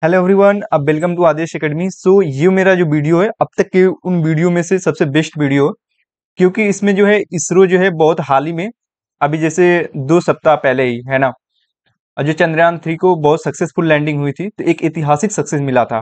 Hello everyone, अब welcome to Adesh academy. ये मेरा जो वीडियो है अब तक के उन वीडियो में से सबसे बेस्ट वीडियो है, क्योंकि इसमें जो है इसरो जो है बहुत हाल ही में, अभी जैसे 2 सप्ताह पहले ही है ना, और जो चंद्रयान 3 को बहुत सक्सेसफुल लैंडिंग हुई थी, तो एक ऐतिहासिक सक्सेस मिला था।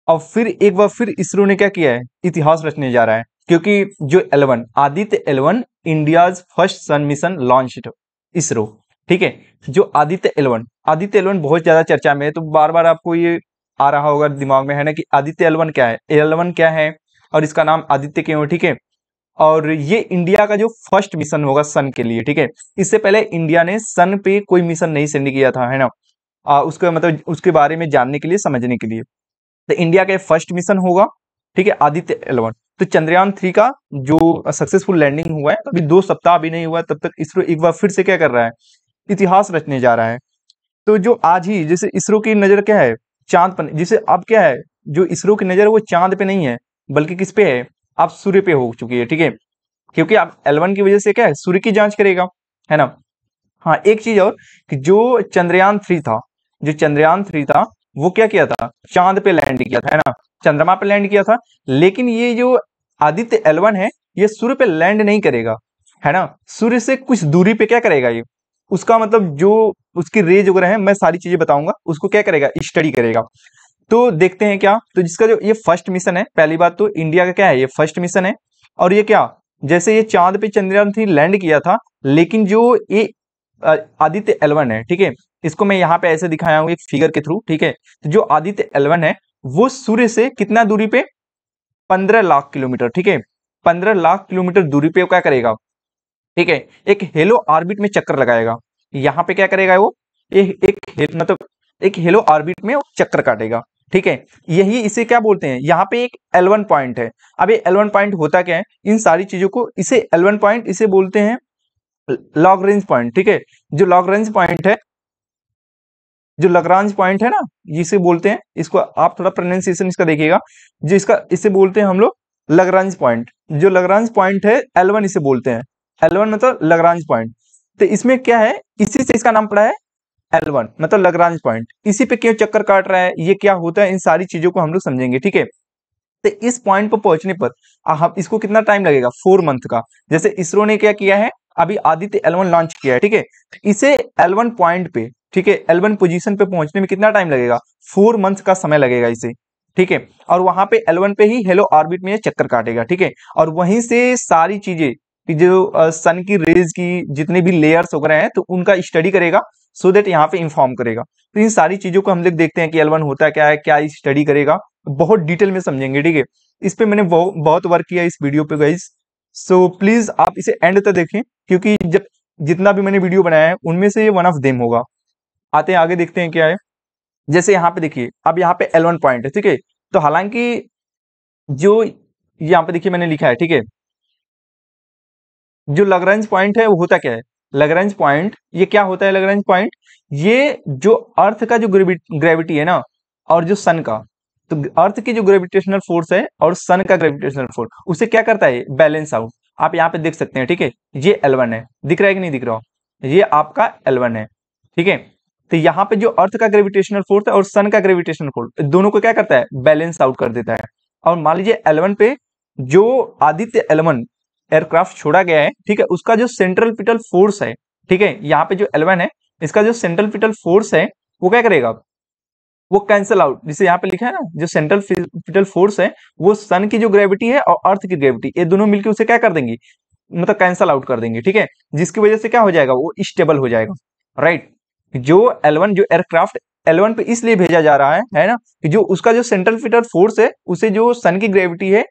और फिर एक बार फिर इसरो ने क्या किया है, इतिहास रचने जा रहा है, क्योंकि जो L1 Aditya L1 India's first sun mission launched ISRO, ठीक है। जो आदित्य L1 बहुत ज्यादा चर्चा में है, तो बार बार आपको ये आ रहा होगा दिमाग में, है ना, कि आदित्य L1 क्या है, L1 क्या है, और इसका नाम आदित्य क्यों है, ठीक है। और ये इंडिया का जो फर्स्ट मिशन होगा सन के लिए, ठीक है। इससे पहले इंडिया ने सन पे कोई मिशन नहीं सेंड किया था, है ना। उसका मतलब उसके बारे में जानने के लिए, समझने के लिए, तो इंडिया का फर्स्ट मिशन होगा, ठीक है, आदित्य L1। तो चंद्रयान 3 का जो सक्सेसफुल लैंडिंग हुआ है, अभी 2 सप्ताह भी नहीं हुआ, तब तक इसरो एक बार फिर से क्या कर रहा है, इतिहास रचने जा रहा है। तो जो आज ही जैसे इसरो की नजर क्या है, चांद पर, जिसे अब क्या है, जो इसरो की नजर है वो चांद पे नहीं है, बल्कि किस पे है, आप सूर्य पे हो चुकी है, ठीक है। क्योंकि आप L1 की वजह से क्या है, सूर्य की जांच करेगा, है ना। हाँ, एक चीज और, कि जो चंद्रयान 3 था, वो क्या किया था, चांद पे लैंड किया था, है ना, चंद्रमा पे लैंड किया था। लेकिन ये जो आदित्य L1 है, ये सूर्य पे लैंड नहीं करेगा, है ना। सूर्य से कुछ दूरी पे क्या करेगा ये, उसका मतलब जो उसकी रेज वगैरह है, मैं सारी चीजें बताऊंगा, उसको क्या करेगा, स्टडी करेगा। तो देखते हैं क्या, तो जिसका जो ये फर्स्ट मिशन है, पहली बात तो इंडिया का क्या है, ये फर्स्ट मिशन है। और ये क्या, जैसे ये चांद पे चंद्रयान 3 लैंड किया था, लेकिन जो ये आदित्य L1 है, ठीक है, इसको मैं यहाँ पे ऐसे दिखाया हूँ एक फिगर के थ्रू, ठीक है। तो जो आदित्य L1 है, वो सूर्य से कितना दूरी पे, 15 लाख किलोमीटर, ठीक है, 15 लाख किलोमीटर दूरी पे वो क्या करेगा, ठीक है, एक हेलो ऑर्बिट में चक्कर लगाएगा। यहाँ पे क्या करेगा वो, मतलब एक हेलो ऑर्बिट में वो चक्कर काटेगा, ठीक है। यही इसे क्या बोलते हैं, यहाँ पे एक L1 पॉइंट है। अब ये L1 पॉइंट होता क्या है, इन सारी चीजों को, इसे L1 पॉइंट इसे बोलते हैं लॉन्ग रेंज पॉइंट, ठीक है। जो लॉन्ग रेंज पॉइंट है, जो लग्रांज पॉइंट है ना, जिसे बोलते हैं, इसको आप थोड़ा प्रोनाउंसिएशन इसका देखिएगा, जो इसका इसे बोलते हैं हम लोग लग्रांज पॉइंट। जो लग्रांज पॉइंट है L1 इसे बोलते हैं, L1 मतलब लग्रांज पॉइंट। तो इसमें क्या है, इसी से इसका नाम पड़ा है L1 मतलब लग्रांज पॉइंट। इसी पे क्यों चक्कर काट रहा है, ये क्या होता है, इन सारी चीजों को हम लोग समझेंगे, ठीक है। तो इस पॉइंट पर पहुंचने पर हम इसको कितना टाइम लगेगा, 4 मंथ का। जैसे इसरो ने क्या किया है, अभी आदित्य L1 लॉन्च किया है, ठीक है। इसे L1 पॉइंट पे, ठीक है, L1 पोजीशन पे पहुंचने में कितना टाइम लगेगा, 4 मंथ का समय लगेगा इसे, ठीक है। और वहां पे L1 पे ही हेलो ऑर्बिट में ये चक्कर काटेगा, ठीक है। और वहीं से सारी चीजें, कि जो सन की रेज की जितने भी लेयर्स वगैरह हैं, तो उनका स्टडी करेगा, सो दैट यहाँ पे इंफॉर्म करेगा। तो इन सारी चीजों को हम लोग देखते हैं कि L1 होता क्या है, क्या स्टडी करेगा, बहुत डिटेल में समझेंगे, ठीक है। इस पे मैंने बहुत वर्क किया इस वीडियो पे गाइस। सो प्लीज आप इसे एंड तक देखें, क्योंकि जब जितना भी मैंने वीडियो बनाया है, उनमें से ये वन ऑफ देम होगा। आते हैं आगे, देखते हैं क्या है। जैसे यहाँ पे देखिए, अब यहाँ पे L1 पॉइंट है, ठीक है। तो हालांकि जो यहाँ पे देखिए मैंने लिखा है, ठीक है, जो लग्रेंज पॉइंट है वो होता क्या है, लग्रेंज पॉइंट ये क्या होता है, लग्रेंज पॉइंट ये जो अर्थ का जो ग्रेविटी है ना, और जो सन का, तो अर्थ की जो ग्रेविटेशनल फोर्स है और सन का ग्रेविटेशनल फोर्स, उसे क्या करता है, बैलेंस आउट। आप यहाँ पे देख सकते हैं, ठीक है, ये L1 है, दिख रहा है कि नहीं दिख रहा, ये आपका L1 है, ठीक है। तो यहाँ पे जो अर्थ का ग्रेविटेशनल फोर्स है और सन का ग्रेविटेशनल फोर्स, दोनों को क्या करता है, बैलेंस आउट कर देता है। और मान लीजिए L1 पे जो आदित्य L1 एयरक्राफ्ट छोड़ा गया है, ठीक है, उसका जो सेंट्रल पिटल फोर्स है, ठीक है, यहाँ पे जो L1 है, इसका जो सेंट्रल पिटल फोर्स है, वो क्या करेगा, वो कैंसल आउट, जिसे यहाँ पे लिखा है ना, जो सेंट्रल पिटल फोर्स है, वो सन की जो ग्रेविटी है और अर्थ की ग्रेविटी, ये दोनों मिलकर उसे क्या कर देंगे, मतलब कैंसल आउट कर देंगे, ठीक है। जिसकी वजह से क्या हो जाएगा, वो स्टेबल हो जाएगा, राइट। जो L1 जो एयरक्राफ्ट L1 पे इसलिए भेजा जा रहा है ना, कि जो उसका जो सेंट्रल पिटल फोर्स है, उसे जो सन की ग्रेविटी है,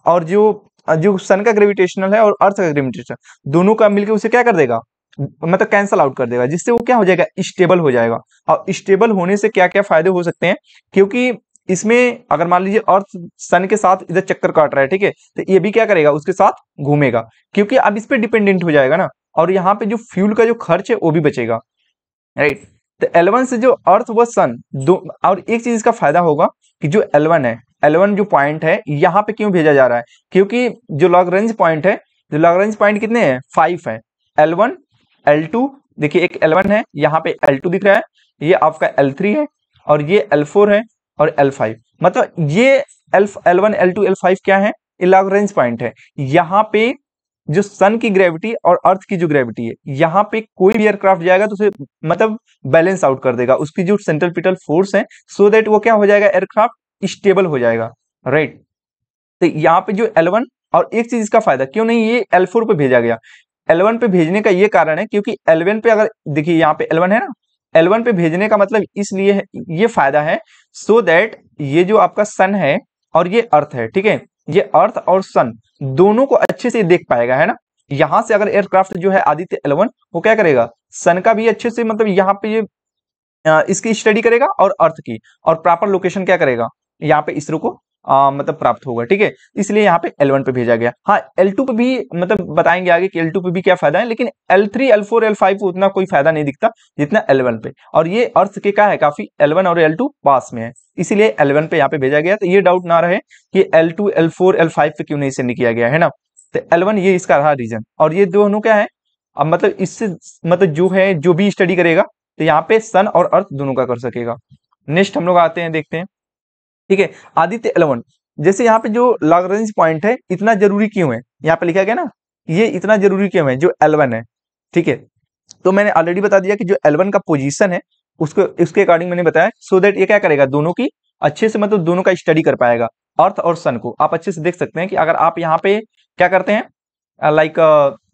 और जो जो सन का ग्रेविटेशनल है और अर्थ का ग्रेविटेशनल, दोनों का मिलकर उसे क्या कर देगा, मतलब कैंसल आउट कर देगा, जिससे वो क्या हो जाएगा, स्टेबल हो जाएगा। और स्टेबल होने से क्या क्या फायदे हो सकते हैं, क्योंकि इसमें अगर मान लीजिए अर्थ सन के साथ इधर चक्कर काट रहा है, ठीक है, तो ये भी क्या करेगा, उसके साथ घूमेगा, क्योंकि अब इस पे डिपेंडेंट हो जाएगा ना। और यहाँ पे जो फ्यूल का जो खर्च है वो भी बचेगा, राइट। तो L1 से जो अर्थ व सन दो, और एक चीज इसका फायदा होगा, कि जो L1 है, L1 जो पॉइंट है, यहाँ पे क्यों भेजा जा रहा है, क्योंकि जो लॉन्ग पॉइंट है, जो लॉन्ग पॉइंट कितने हैं, 5 है। L1 L2, देखिए एक L1 है, यहाँ पे L2 दिख रहा है, ये आपका L3 है, और ये L4 है और L5, मतलब ये L1 L2 L5 क्या है, ये लैग्रेंज पॉइंट है। यहाँ पे जो सन की ग्रेविटी और अर्थ की जो ग्रेविटी है, यहाँ पे कोई भी एयरक्राफ्ट जाएगा तो उसे मतलब बैलेंस आउट कर देगा, उसकी जो सेंट्रीपिटल फोर्स है, सो दैट वो क्या हो जाएगा, एयरक्राफ्ट स्टेबल हो जाएगा, राइट। तो यहाँ पे जो L1, और एक चीज इसका फायदा क्यों नहीं ये L4 पे भेजा गया, L1 पे भेजने का ये कारण है क्योंकि L1 पे अगर देखिए यहाँ पे L1 है ना, L1 पे भेजने का मतलब इसलिए है, ये फायदा है सो दैट ये जो आपका सन है और ये अर्थ है, ठीक है, ये अर्थ और सन दोनों को अच्छे से देख पाएगा, है ना। यहां से अगर एयरक्राफ्ट जो है आदित्य L1 वो क्या करेगा, सन का भी अच्छे से मतलब यहाँ पे ये इसकी स्टडी करेगा और अर्थ की, और प्रॉपर लोकेशन क्या करेगा, यहाँ पे इसरो को मतलब प्राप्त होगा, ठीक है। इसलिए यहाँ पे L1 पे भेजा गया। हाँ, L2 पे भी मतलब बताएंगे आगे कि L2 पे भी क्या फायदा है, लेकिन L3 L4 L5 को उतना कोई फायदा नहीं दिखता जितना L1 पे, और ये अर्थ के क्या है काफी L1 और L2 पास में है, इसीलिए L1 पे यहाँ पे भेजा गया। तो ये डाउट ना रहे कि L2 L4 L5 पे क्यों नहीं सेंड किया गया, है ना। तो L1 ये इसका रहा रीजन, और ये दोनों क्या है, अब मतलब इससे मतलब जो है जो भी स्टडी करेगा तो यहाँ पे सन और अर्थ दोनों का कर सकेगा। नेक्स्ट हम लोग आते हैं, देखते हैं, ठीक है। आदित्य L1 जैसे यहाँ पे जो लैग्रेंज पॉइंट है इतना जरूरी क्यों है, यहाँ पे लिखा गया ना, ये इतना जरूरी क्यों है जो L1 है, ठीक है। तो मैंने ऑलरेडी बता दिया कि जो L1 का पोजीशन है उसको उसके अकॉर्डिंग मैंने बताया, सो दैट ये क्या करेगा, दोनों की अच्छे से मतलब दोनों का स्टडी कर पाएगा, अर्थ और सन को। आप अच्छे से देख सकते हैं कि अगर आप यहाँ पे क्या करते हैं, लाइक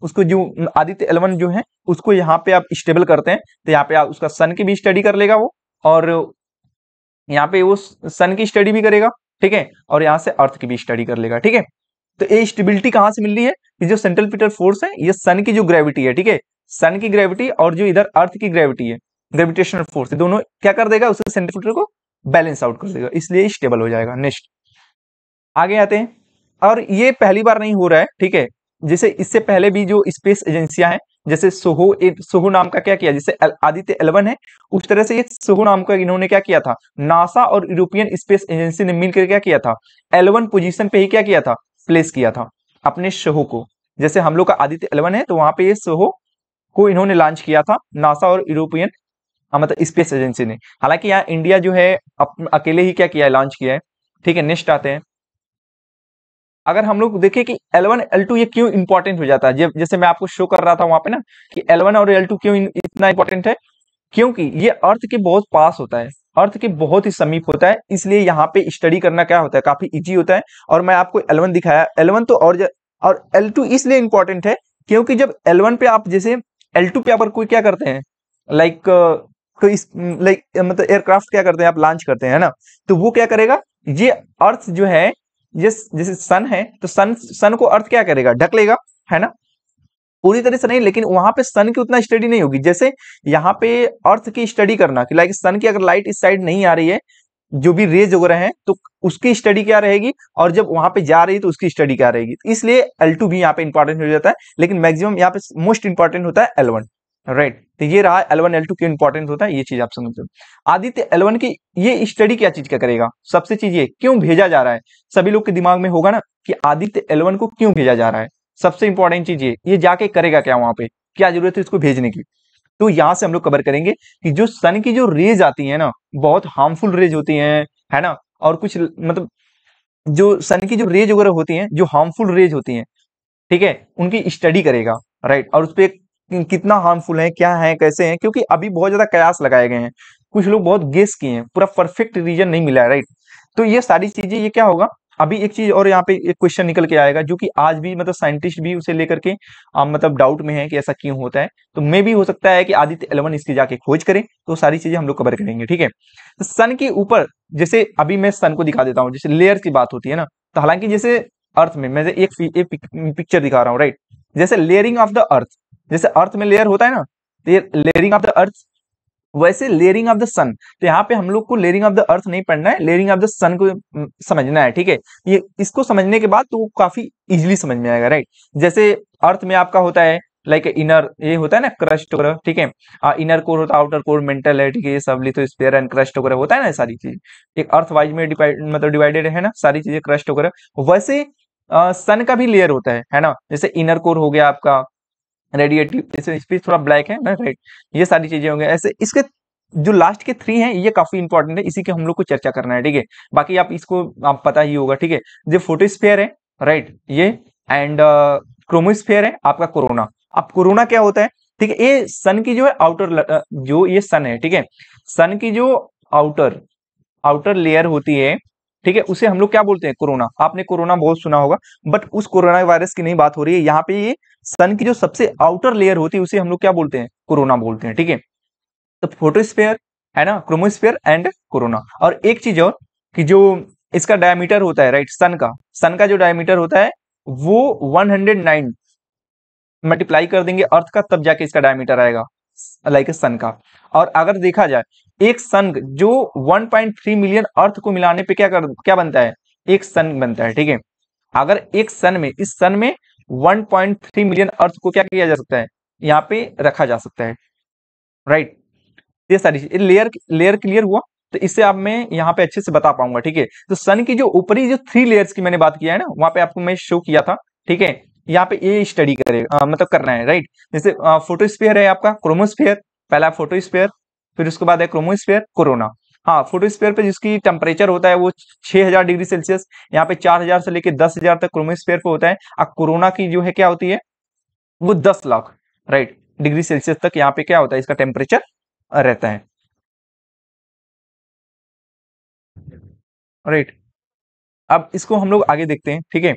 उसको जो आदित्य L1 जो है उसको यहाँ पे आप स्टेबल करते हैं, तो यहाँ पे आप उसका सन की भी स्टडी कर लेगा वो, और यहाँ पे वो सन की स्टडी भी करेगा, ठीक है, और यहाँ से अर्थ की भी स्टडी कर लेगा, ठीक है। तो ये स्टेबिलिटी कहाँ से मिल रही है, कि जो सेंट्रीपिटल फोर्स है ये सन की जो ग्रेविटी है, ठीक है, सन की ग्रेविटी और जो इधर अर्थ की ग्रेविटी है, ग्रेविटेशनल फोर्स, दोनों क्या कर देगा, उसे सेंट्रीपिटल को बैलेंस आउट कर देगा, इसलिए स्टेबल हो जाएगा। नेक्स्ट आगे आते हैं, और ये पहली बार नहीं हो रहा है, ठीक है, जैसे इससे पहले भी जो स्पेस एजेंसियां हैं, जैसे सोहो, एक सोहो नाम का क्या किया, जैसे आदित्य L1 है उस तरह से ये सोहो नाम का इन्होंने क्या किया था, नासा और यूरोपियन स्पेस एजेंसी ने मिलकर क्या किया था, L1 पोजीशन पे ही क्या किया था, प्लेस किया था अपने सोहो को। जैसे हम लोग का आदित्य L1 है तो वहां पे ये सोहो को इन्होंने लॉन्च किया था, नासा और यूरोपियन मतलब स्पेस एजेंसी ने। हालांकि यहाँ इंडिया जो है अकेले ही क्या किया है, लॉन्च किया है, ठीक है। नेक्स्ट आते हैं, अगर हम लोग देखें कि L1 L2 ये क्यों इंपॉर्टेंट हो जाता है, जैसे मैं आपको शो कर रहा था वहां पे ना कि L1 और L2 क्यों इतना इंपॉर्टेंट है, क्योंकि ये अर्थ के बहुत पास होता है, अर्थ के बहुत ही समीप होता है, इसलिए यहाँ पे स्टडी करना क्या होता है, काफी इजी होता है। और मैं आपको L1 दिखाया, L1 तो और L2 इसलिए इंपॉर्टेंट है क्योंकि जब L1 पे आप जैसे L2 पे अगर कोई क्या करते हैं, लाइक कोई लाइक मतलब एयरक्राफ्ट क्या करते हैं, आप लॉन्च करते हैं, है ना, तो वो क्या करेगा, ये अर्थ जो है, ये जैसे सन है तो सन को अर्थ क्या करेगा, ढक लेगा, है ना, पूरी तरह से नहीं, लेकिन वहां पे सन की उतना स्टडी नहीं होगी जैसे यहाँ पे अर्थ की स्टडी करना, कि लाइक सन की अगर लाइट इस साइड नहीं आ रही है, जो भी रेज वगैरह हैं तो उसकी स्टडी क्या रहेगी, और जब वहां पे जा रही है तो उसकी स्टडी क्या रहेगी, इसलिए L2 भी यहाँ पे इंपॉर्टेंट हो जाता है, लेकिन मैक्सिमम यहाँ पे मोस्ट इंपॉर्टेंट होता है L1, राइट। तो ये रहा L1 L2 क्यों इंपॉर्टेंट होता है, ये चीज आप समझ लो। आदित्य L1 की ये स्टडी क्या चीज का करेगा, सबसे चीज ये क्यों भेजा जा रहा है, सभी लोग के दिमाग में होगा ना कि आदित्य L1 को क्यों भेजा जा रहा है, सबसे इंपॉर्टेंट चीज ये जाके करेगा क्या, वहां पे क्या जरूरत है इसको भेजने की। तो यहां से हम लोग कवर करेंगे कि जो सन की जो रेज आती है ना, बहुत हार्मफुल रेज होती हैं, है ना, और कुछ मतलब जो सन की जो रेज वगैरह होती हैं, जो हार्मफुल रेज होती हैं, ठीक है, उनकी स्टडी करेगा, राइट। और उस पर कितना हार्मफुल है, क्या है, कैसे हैं, क्योंकि अभी बहुत ज्यादा कयास लगाए गए हैं, कुछ लोग बहुत गेस किए हैं, पूरा परफेक्ट रीजन नहीं मिला है, राइट। तो ये सारी चीजें, ये क्या होगा, अभी एक चीज और यहाँ पे एक क्वेश्चन निकल के आएगा जो कि आज भी मतलब साइंटिस्ट भी उसे लेकर के मतलब डाउट में है कि ऐसा क्यों होता है, तो मे भी हो सकता है कि आदित्य L1 इसकी जाके खोज करें, तो सारी चीजें हम लोग कवर करेंगे, ठीक है। तो सन के ऊपर, जैसे अभी मैं सन को दिखा देता हूँ, जैसे लेयर की बात होती है ना, तो हालांकि जैसे अर्थ में मैं एक पिक्चर दिखा रहा हूँ, राइट, जैसे लेयरिंग ऑफ द अर्थ, जैसे अर्थ में लेयर होता है ना, तो ये लेयरिंग ऑफ द अर्थ, वैसे लेयरिंग ऑफ द सन, तो यहाँ पे हम लोग को लेयरिंग ऑफ द अर्थ नहीं पढ़ना है, लेयरिंग ऑफ द सन को समझना है, ठीक है। ये इसको समझने के बाद तो वो काफी इजीली समझ में आएगा, राइट। जैसे अर्थ में आपका होता है लाइक इनर, ये होता है ना क्रस्ट वगैरह, ठीक है, इनर कोर होता है, आउटर कोर मेंटल है, ठीक है, ये सब लिथोस्फीयर एंड क्रस्ट वगैरह होता है ना, सारी चीज एक अर्थ वाइज में मतलब डिवाइडेड है ना, सारी चीजें क्रस्ट वगैरह। वैसे सन का भी लेयर होता है ना, जैसे इनर कोर हो गया आपका रेडिएटिव, जैसे इस पे थोड़ा ब्लैक है ना, राइट, ये सारी चीजें होंगे ऐसे। इसके जो लास्ट के 3 हैं ये काफी इंपॉर्टेंट है, इसी के हम लोग को चर्चा करना है, ठीक है। बाकी आप इसको आप पता ही होगा, ठीक है। जो फोटोस्फीयर है, राइट, ये एंड क्रोमोस्फीयर है आपका कोरोना। अब कोरोना क्या होता है, ठीक है, ये सन की जो है आउटर, जो ये सन है, ठीक है, सन की जो आउटर आउटर लेयर होती है, ठीक है, उसे हम लोग क्या बोलते हैं, कोरोना। आपने कोरोना बहुत सुना होगा, बट उस कोरोना वायरस की नहीं बात हो रही है यहाँ पे। ये सन की जो सबसे आउटर लेयर होती है उसे हम लोग क्या बोलते हैं, कोरोना बोलते हैं, ठीक है। तो फोटोस्फीयर है ना, क्रोमोस्फीयर एंड कोरोना। और एक चीज और कि जो इसका डायमीटर होता है, राइट, सन का जो डायमीटर होता है वो 109 मल्टीप्लाई कर देंगे अर्थ का, तब जाके इसका डायमीटर आएगा, लाइक सन का। और अगर देखा जाए एक सन जो 1.3 मिलियन अर्थ को मिलाने पे क्या बनता है, एक सन बनता है, ठीक है। अगर एक सन में, इस सन में 1.3 मिलियन अर्थ को क्या किया जा सकता है, यहाँ पे रखा जा सकता है, राइट। ये सारी लेयर लेयर क्लियर हुआ, तो इससे अब मैं यहाँ पे अच्छे से बता पाऊंगा, ठीक है। तो सन की जो ऊपरी जो 3 लेयर्स की मैंने बात किया है ना, वहां पे आपको मैं शो किया था, ठीक है। यहाँ पे ये स्टडी मतलब करना है, राइट। जैसे फोटोस्फीयर है आपका, क्रोमोस्फीयर, पहला फोटोस्फीयर, फिर उसके बाद है क्रोमोस्फीयर, कोरोना। हाँ, फोटोस्फीयर पे जिसकी टेम्परेचर होता है वो 6000 डिग्री सेल्सियस, यहाँ पे 4000 से लेके 10,000 तक क्रोमोस्फीयर पे होता है। अब कोरोना की जो है क्या होती है, वो 10 लाख, राइट, डिग्री सेल्सियस तक यहाँ पे क्या होता है, इसका टेम्परेचर रहता है, राइट। अब इसको हम लोग आगे देखते हैं, ठीक है।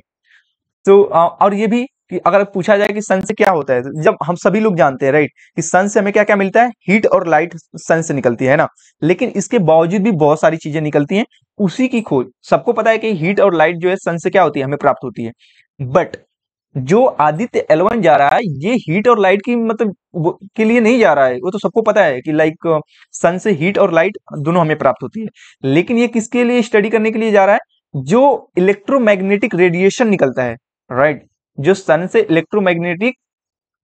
तो और ये भी कि अगर पूछा जाए कि सन से क्या होता है, तो जब हम सभी लोग जानते हैं, राइट, कि सन से हमें क्या क्या मिलता है, हीट और लाइट सन से निकलती है ना। लेकिन इसके बावजूद भी बहुत सारी चीजें निकलती हैं, उसी की खोज सबको पता है कि हीट और लाइट जो है सन से क्या होती है, हमें प्राप्त होती है। बट जो आदित्य L1 जा रहा है, ये हीट और लाइट की मतलब के लिए नहीं जा रहा है। वो तो सबको पता है कि लाइक सन से हीट और लाइट दोनों हमें प्राप्त होती है। लेकिन ये किसके लिए स्टडी करने के लिए जा रहा है, जो इलेक्ट्रोमैग्नेटिक रेडिएशन निकलता है, राइट, जो सन से इलेक्ट्रोमैग्नेटिक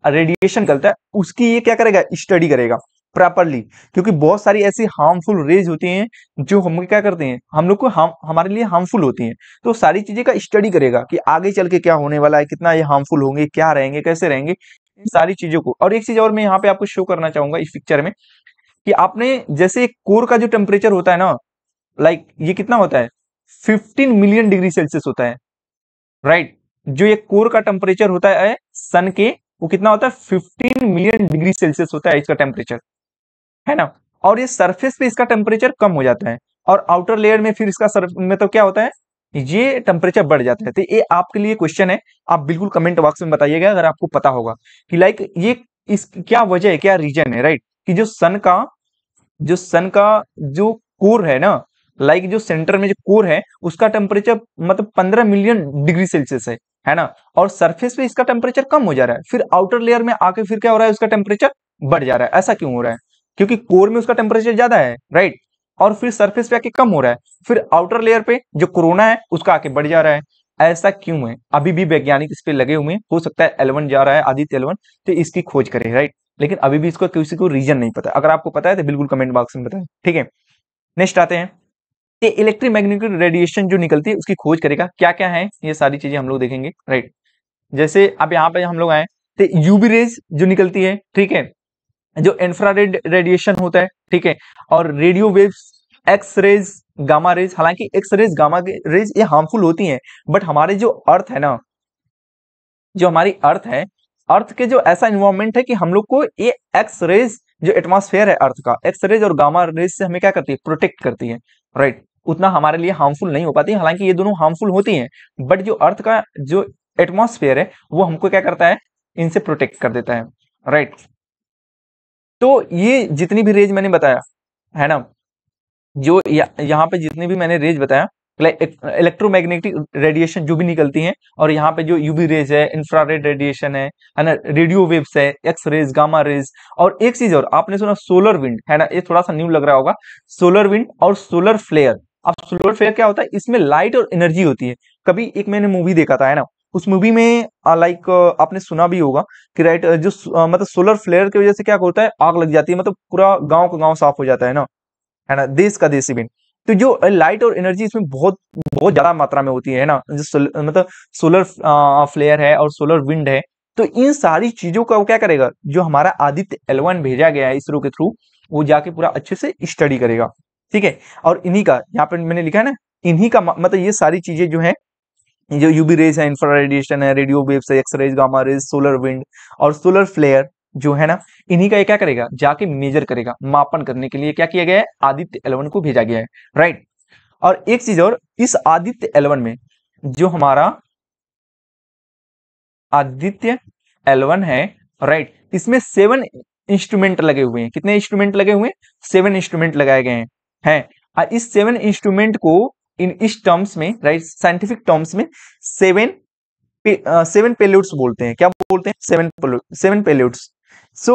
रेडिएशन निकलता है, उसकी ये क्या करेगा, स्टडी करेगा प्रॉपरली। क्योंकि बहुत सारी ऐसी हार्मफुल रेज होती हैं जो हम क्या करते हैं, हम लोग को हमारे लिए हार्मफुल होती हैं। तो सारी चीजें का स्टडी करेगा कि आगे चल के क्या होने वाला है, कितना ये हार्मफुल होंगे, क्या रहेंगे, कैसे रहेंगे, इन सारी चीजों को। और एक चीज और मैं यहाँ पे आपको शो करना चाहूंगा इस पिक्चर में, कि आपने जैसे कोर का जो टेम्परेचर होता है ना, लाइक ये कितना होता है, 15 मिलियन डिग्री सेल्सियस होता है, राइट। जो ये कोर का टेम्परेचर होता है सन के, वो कितना होता है, 15 मिलियन डिग्री सेल्सियस होता है इसका टेम्परेचर, है ना। और ये सरफेस पे इसका टेम्परेचर कम हो जाता है, और आउटर लेयर में फिर इसका सर्फ में तो क्या होता है, ये टेम्परेचर बढ़ जाता है। तो ये आपके लिए क्वेश्चन है, आप बिल्कुल कमेंट बॉक्स में बताइएगा अगर आपको पता होगा कि लाइक ये इस क्या वजह है, क्या रीजन है, राइट। कि जो सन का जो कोर है ना, लाइक जो सेंटर में जो कोर है उसका टेम्परेचर मतलब 15 मिलियन डिग्री सेल्सियस है ना। और सरफेस पे इसका टेम्परेचर कम हो जा रहा है, फिर आउटर लेयर में आके फिर क्या हो रहा है, उसका टेम्परेचर बढ़ जा रहा है। ऐसा क्यों हो रहा है, क्योंकि कोर में उसका टेम्परेचर ज्यादा है, राइट, और फिर सरफेस पे आके कम हो रहा है, फिर आउटर लेयर पे जो कोरोना है उसका आके बढ़ जा रहा है। ऐसा क्यों है, अभी भी वैज्ञानिक इस पे लगे हुए हैं। हो सकता है L1 जा रहा है, आदित्य L1, तो इसकी खोज करे, राइट। लेकिन अभी भी इसको किसी को रीजन नहीं पता। अगर आपको पता है तो बिल्कुल कमेंट बॉक्स में बताएं, ठीक है। नेक्स्ट आते हैं, ये इलेक्ट्रोमैग्नेटिक रेडिएशन जो निकलती है उसकी खोज करेगा, क्या क्या है ये सारी चीजें हम लोग देखेंगे, राइट। जैसे अब यहाँ पे हम लोग आए तो यूवी रेज जो निकलती है, ठीक है, जो इंफ्रारेड रेडिएशन होता है, ठीक है, और radio waves, X rays, gamma rays. हालांकि एक्स रेज, गामा रेज ये हार्मफुल होती हैं, बट हमारे जो अर्थ है ना, जो हमारी अर्थ है, अर्थ के जो ऐसा इन्वायरमेंट है कि हम लोग को ये एक्स रेज, जो एटमॉस्फेयर है अर्थ का, एक्स रेज और गामा रेज से हमें क्या करती है, प्रोटेक्ट करती है, राइट। उतना हमारे लिए हार्मफुल नहीं हो पाती, हालांकि ये दोनों हार्मफुल होती हैं, बट जो अर्थ का जो एटमॉस्फेयर है वो हमको क्या करता है, इनसे प्रोटेक्ट कर देता है, राइट। तो ये जितनी भी रेज मैंने बताया है ना, जो यहाँ पे जितने भी मैंने रेज बताया, इलेक्ट्रोमैग्नेटिक रेडिएशन जो भी निकलती हैं, और यहाँ पे जो यूवी रेज है, इंफ्रारेड रेडिएशन है ना, रेडियो वेव्स है, एक्स रेज, गामा रेज। और एक चीज और आपने सुना, सोलर विंड, है ना, ये थोड़ा सा न्यू लग रहा होगा, सोलर विंड और सोलर फ्लेयर। अब सोलर फ्लेयर क्या होता है, इसमें लाइट और एनर्जी होती है। कभी एक मैंने मूवी देखा था, है ना, उस मूवी में लाइक आपने सुना भी होगा कि राइट, जो मतलब सोलर फ्लेयर की वजह से क्या होता है, आग लग जाती है, मतलब पूरा गांव का गांव साफ हो जाता है ना, देश का देश इवन। तो जो लाइट और एनर्जी इसमें बहुत बहुत ज्यादा मात्रा में होती है ना, जो मतलब सोलर फ्लेयर है और सोलर विंड है। तो इन सारी चीजों का वो क्या करेगा, जो हमारा आदित्य L1 भेजा गया है इसरो के थ्रू, वो जाके पूरा अच्छे से स्टडी करेगा, ठीक है। और इन्हीं का यहाँ पे मैंने लिखा है ना, इन्हीं का मतलब ये सारी चीजें जो है, जो यूवी रेज है, इंफ्रारेड रेडिएशन है, रेडियो वेव्स है, X rays, gamma rays, solar wind और सोलर फ्लेयर जो है ना, इन्हीं का ये क्या करेगा, जाके मेजर करेगा, मापन करने के लिए क्या किया गया है, आदित्य L1 को भेजा गया है, राइट। और एक चीज और, इस आदित्य L1 में जो हमारा आदित्य L1 है, राइट, इसमें 7 इंस्ट्रूमेंट लगे हुए हैं। कितने इंस्ट्रूमेंट लगे हुए हैं, 7 इंस्ट्रूमेंट लगाए गए हैं। इस 7 इंस्ट्रूमेंट को इस टर्म्स में, राइट, साइंटिफिक टर्म्स में 7 पेल्यूड्स बोलते हैं। क्या बोलते हैं, 7 पेल्यूड्स। सो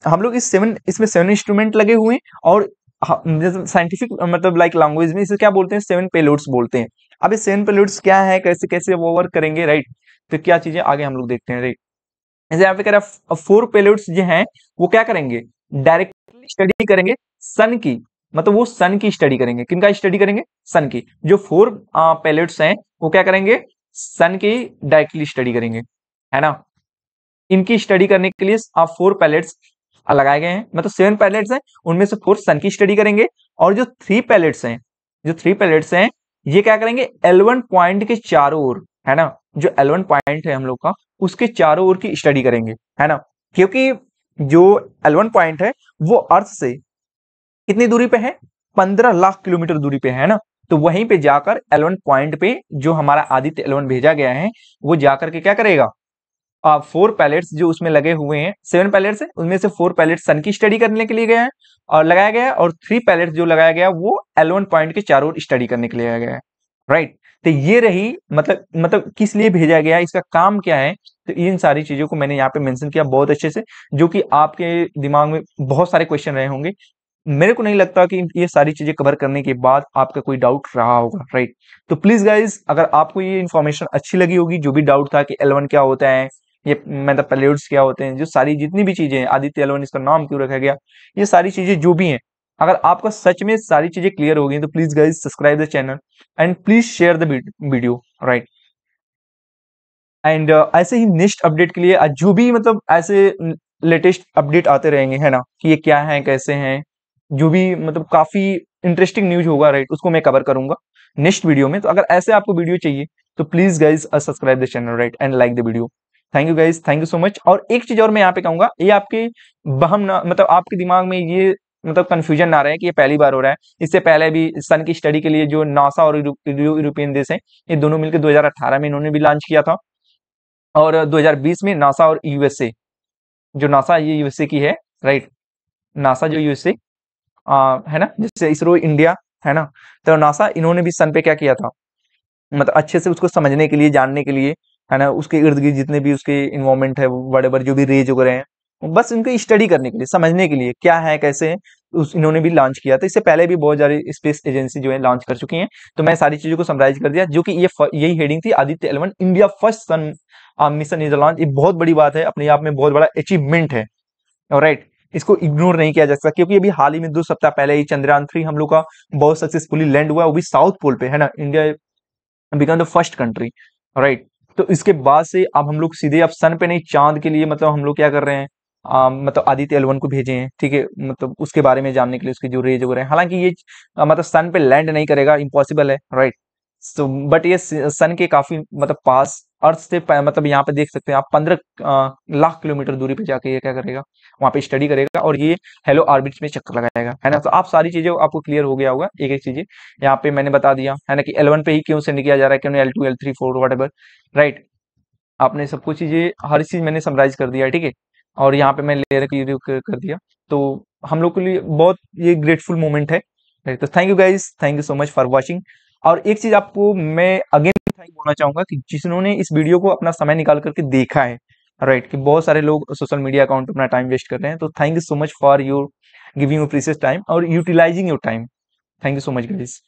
हम लोग इसमें 7 इंस्ट्रूमेंट लगे हुए हैं, और साइंटिफिक मतलब लाइक लैंग्वेज में इसे क्या बोलते हैं, 7 पेल्यूड्स बोलते हैं। अब ये 7 पेल्यूड्स क्या है, कैसे कैसे वो वर्क करेंगे, राइट, तो क्या चीजें आगे हम लोग देखते हैं, राइट। जैसे यहाँ पे कह रहा है 4 पेल्यूड्स जो हैं वो क्या करेंगे, डायरेक्टली स्टडी करेंगे सन की, मतलब वो सन की स्टडी करेंगे। किनका स्टडी करेंगे, सन की। जो 4 पेल्यूड्स हैं वो क्या करेंगे, सन की डायरेक्टली स्टडी करेंगे, है ना। इनकी स्टडी करने के लिए आप 4 पैलेट्स लगाए गए हैं, मतलब 7 पैलेट्स हैं, उनमें से 4 सन की स्टडी करेंगे, और जो 3 पैलेट्स हैं ये क्या करेंगे, L1 पॉइंट के चारों ओर, है ना, जो L1 पॉइंट है हम लोग का, उसके चारों ओर की स्टडी करेंगे, है ना। क्योंकि जो L1 पॉइंट है वो अर्थ से कितनी दूरी पे है, 15 लाख किलोमीटर दूरी पे है ना। तो वहीं पे जाकर L1 पॉइंट पे जो हमारा आदित्य L1 भेजा गया है, वो जाकर के क्या करेगा, 4 पैलेट्स जो उसमें लगे हुए हैं, 7 पैलेट्स है, उनमें से 4 पैलेट्स सन की स्टडी करने के लिए गए हैं और लगाया गया है, और 3 पैलेट्स जो लगाया गया वो L1 पॉइंट के चारों ओर स्टडी करने के लिए लगाया गया है, राइट। तो ये रही मतलब किस लिए भेजा गया है, इसका काम क्या है, तो इन सारी चीजों को मैंने यहाँ पे मेंशन किया बहुत अच्छे से, जो कि आपके दिमाग में बहुत सारे क्वेश्चन रहे होंगे। मेरे को नहीं लगता कि ये सारी चीजें कवर करने के बाद आपका कोई डाउट रहा होगा, राइट। तो प्लीज गाइज, अगर आपको ये इन्फॉर्मेशन अच्छी लगी होगी, जो भी डाउट था कि L1 क्या होता है, ये मतलब पैलेट्स क्या होते हैं, जो सारी जितनी भी चीजें हैं, आदित्य L1 इसका नाम क्यों रखा गया, ये सारी चीजें जो भी हैं, अगर आपका सच में सारी चीजें क्लियर हो गई तो please guys subscribe the channel and please share the video, right. And ऐसे ही नेक्स्ट अपडेट के लिए जो भी मतलब ऐसे लेटेस्ट अपडेट आते रहेंगे, है ना, कि ये क्या है, कैसे हैं, जो भी मतलब काफी इंटरेस्टिंग न्यूज होगा, राइट, उसको मैं कवर करूंगा नेक्स्ट वीडियो में। तो अगर ऐसे आपको वीडियो चाहिए तो please guys subscribe the channel, right, and like the video. Thank you guys, thank you so much. और एक चीज और मैं यहाँ पे कहूंगा, ये आपके बहम ना, मतलब आपके दिमाग में ये मतलब कंफ्यूजन ना रहे कि ये पहली बार हो रहा है। इससे पहले भी सन की स्टडी के लिए जो नासा और यूरोपियन देश है, ये दोनों मिलकर 2018 में इन्होंने भी लॉन्च किया था, और 2020 में नासा और यूएसए, जो नासा ये यूएसए की है, राइट, नासा जो यूएसए है ना, जैसे इसरो इंडिया, है ना, तो नासा इन्होंने भी सन पे क्या किया था, मतलब अच्छे से उसको समझने के लिए, जानने के लिए, है ना, उसके इर्द गिर्द जितने भी उसके इन्वायरमेंट है, बड़े बड़े जो भी रेज वगैरह हैं, बस उनको स्टडी करने के लिए, समझने के लिए क्या है कैसे है, उस इन्होंने भी लॉन्च किया था। इससे पहले भी बहुत सारी स्पेस एजेंसी जो है लॉन्च कर चुकी हैं। तो मैं सारी चीजों को समराइज कर दिया, जो कि यही हेडिंग थी, Aditya L1 India first sun mission is launch. ये बहुत बड़ी बात है, अपने आप में बहुत बड़ा अचीवमेंट है, राइट। इसको इग्नोर नहीं किया जा सकता, क्योंकि अभी हाल ही में 2 सप्ताह पहले ही चंद्रयान-3 हम लोग का बहुत सक्सेसफुली लैंड हुआ, वो भी साउथ पोल पे, है ना। India become the first country, right. तो इसके बाद से अब हम लोग सीधे अब सन पे नहीं, चांद के लिए मतलब हम लोग क्या कर रहे हैं, मतलब आदित्य L1 को भेजे हैं, ठीक है, मतलब उसके बारे में जानने के लिए, उसके जो रेज वगैरह हैं। हालांकि ये मतलब सन पे लैंड नहीं करेगा, इम्पॉसिबल है, राइट। सो बट ये सन के काफी मतलब पास, अर्थ से मतलब यहाँ पे देख सकते हैं आप 15 लाख किलोमीटर दूरी पे जाके ये क्या करेगा, वहां पे स्टडी करेगा, और ये हेलो ऑर्बिट में चक्कर लगाएगा, है ना। तो आप सारी चीजें आपको क्लियर हो गया होगा, एक एक चीजें यहाँ पे मैंने बता दिया, है ना, कि L1 पे ही क्यों सेंड किया जा रहा है, क्यों L2 L3 4 व्हाटएवर, राइट। आपने सब कुछ चीजें, हर चीज मैंने समराइज कर दिया है, ठीक है। और यहाँ पे मैं लेयर क्लियर कर दिया, तो हम लोग के लिए बहुत ये ग्रेटफुल मोमेंट है। तो thank you guys, thank you so much for watching. और एक चीज आपको मैं अगेन थैंक बोलना चाहूंगा कि जिन्होंने इस वीडियो को अपना समय निकाल करके देखा है, राइट, कि बहुत सारे लोग सोशल मीडिया अकाउंट पे अपना टाइम वेस्ट कर रहे हैं। तो thank you so much for your giving your precious time और utilising your time. Thank you so much guys.